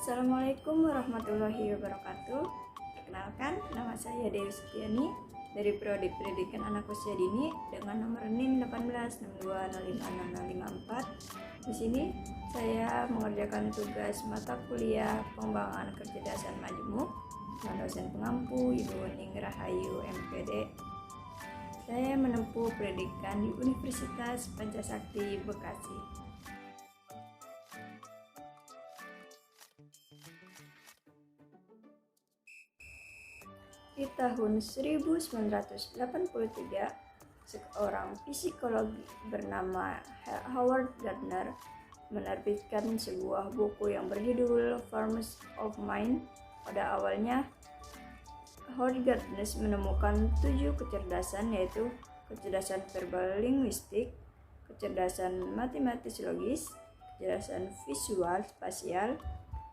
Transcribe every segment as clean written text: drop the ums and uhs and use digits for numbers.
Assalamualaikum warahmatullahi wabarakatuh. Perkenalkan, nama saya Dewi Setiani dari Prodi Pendidikan Anak Usia Dini dengan nomor NIM 1862056054. Di sini saya mengerjakan tugas mata kuliah pengembangan kecerdasan majemuk dengan dosen pengampu Ibu Ning Rahayu MPD. Saya menempuh pendidikan di Universitas Pancasakti Bekasi. Di tahun 1983, seorang psikolog bernama Howard Gardner menerbitkan sebuah buku yang berjudul Forms of Mind. Pada awalnya, Howard Gardner menemukan 7 kecerdasan, yaitu kecerdasan verbal linguistik, kecerdasan matematis logis, kecerdasan visual spasial,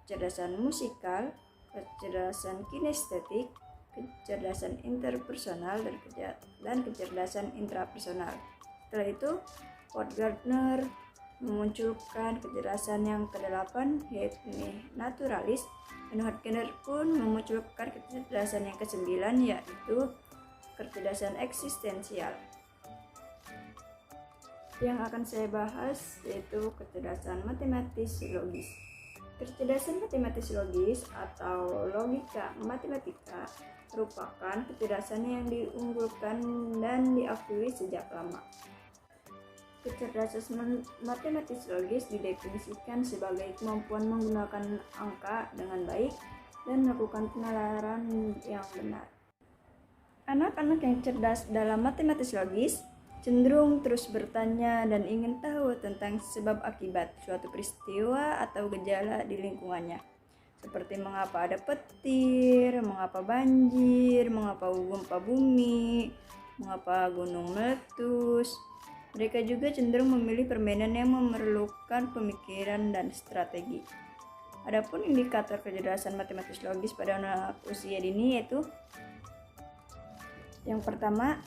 kecerdasan musikal, kecerdasan kinestetik, kecerdasan interpersonal, dan kecerdasan intrapersonal. Setelah itu, Howard Gardner memunculkan kecerdasan yang ke-8, yaitu naturalis, dan Howard Gardner pun memunculkan kecerdasan yang ke-9, yaitu kecerdasan eksistensial. Yang akan saya bahas yaitu kecerdasan matematis logis. Kecerdasan matematis logis atau logika matematika merupakan kecerdasan yang diunggulkan dan diakui sejak lama. Kecerdasan matematis logis didefinisikan sebagai kemampuan menggunakan angka dengan baik dan melakukan penalaran yang benar. Anak-anak yang cerdas dalam matematis logis cenderung terus bertanya dan ingin tahu tentang sebab akibat suatu peristiwa atau gejala di lingkungannya, seperti mengapa ada petir, mengapa banjir, mengapa gempa bumi, mengapa gunung meletus. Mereka juga cenderung memilih permainan yang memerlukan pemikiran dan strategi. Adapun indikator kecerdasan matematis logis pada anak usia dini yaitu yang pertama,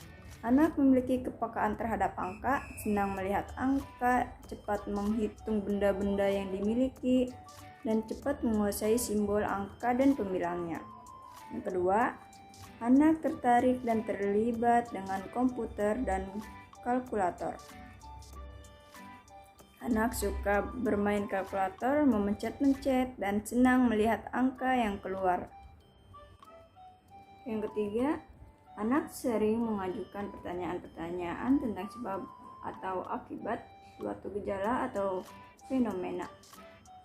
anak memiliki kepekaan terhadap angka, senang melihat angka, cepat menghitung benda-benda yang dimiliki, dan cepat menguasai simbol angka dan pembilangnya. Yang kedua, anak tertarik dan terlibat dengan komputer dan kalkulator. Anak suka bermain kalkulator, memencet-mencet, dan senang melihat angka yang keluar. Yang ketiga, anak sering mengajukan pertanyaan-pertanyaan tentang sebab atau akibat suatu gejala atau fenomena,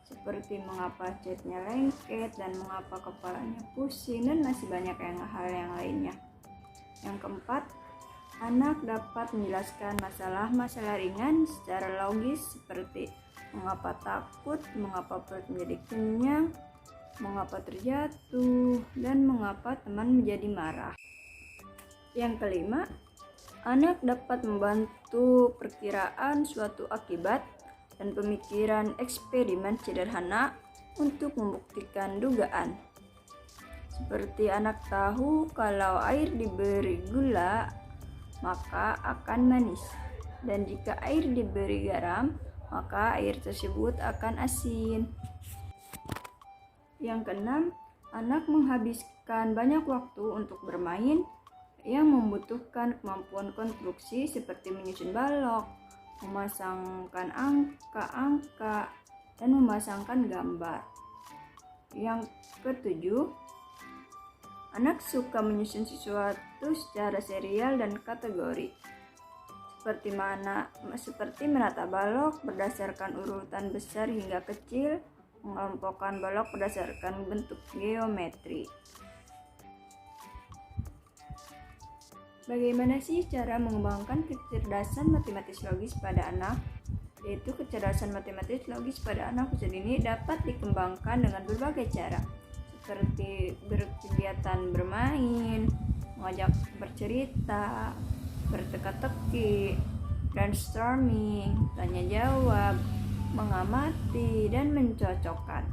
seperti mengapa catnya lengket dan mengapa kepalanya pusing, dan masih banyak hal yang lainnya. Yang keempat, anak dapat menjelaskan masalah-masalah ringan secara logis, seperti mengapa takut, mengapa perut menjadi kenyang, mengapa terjatuh, dan mengapa teman menjadi marah. Yang kelima, anak dapat membantu perkiraan suatu akibat dan pemikiran eksperimen sederhana untuk membuktikan dugaan. Seperti anak tahu kalau air diberi gula, maka akan manis. Dan jika air diberi garam, maka air tersebut akan asin. Yang keenam, anak menghabiskan banyak waktu untuk bermain yang membutuhkan kemampuan konstruksi seperti menyusun balok, memasangkan angka-angka, dan memasangkan gambar. Yang ketujuh, anak suka menyusun sesuatu secara serial dan kategori, seperti menata balok berdasarkan urutan besar hingga kecil, mengelompokkan balok berdasarkan bentuk geometri. Bagaimana sih cara mengembangkan kecerdasan matematis logis pada anak? Yaitu kecerdasan matematis logis pada anak usia dini dapat dikembangkan dengan berbagai cara, seperti berkegiatan bermain, mengajak bercerita, berteka-teki, brainstorming, tanya jawab, mengamati, dan mencocokkan.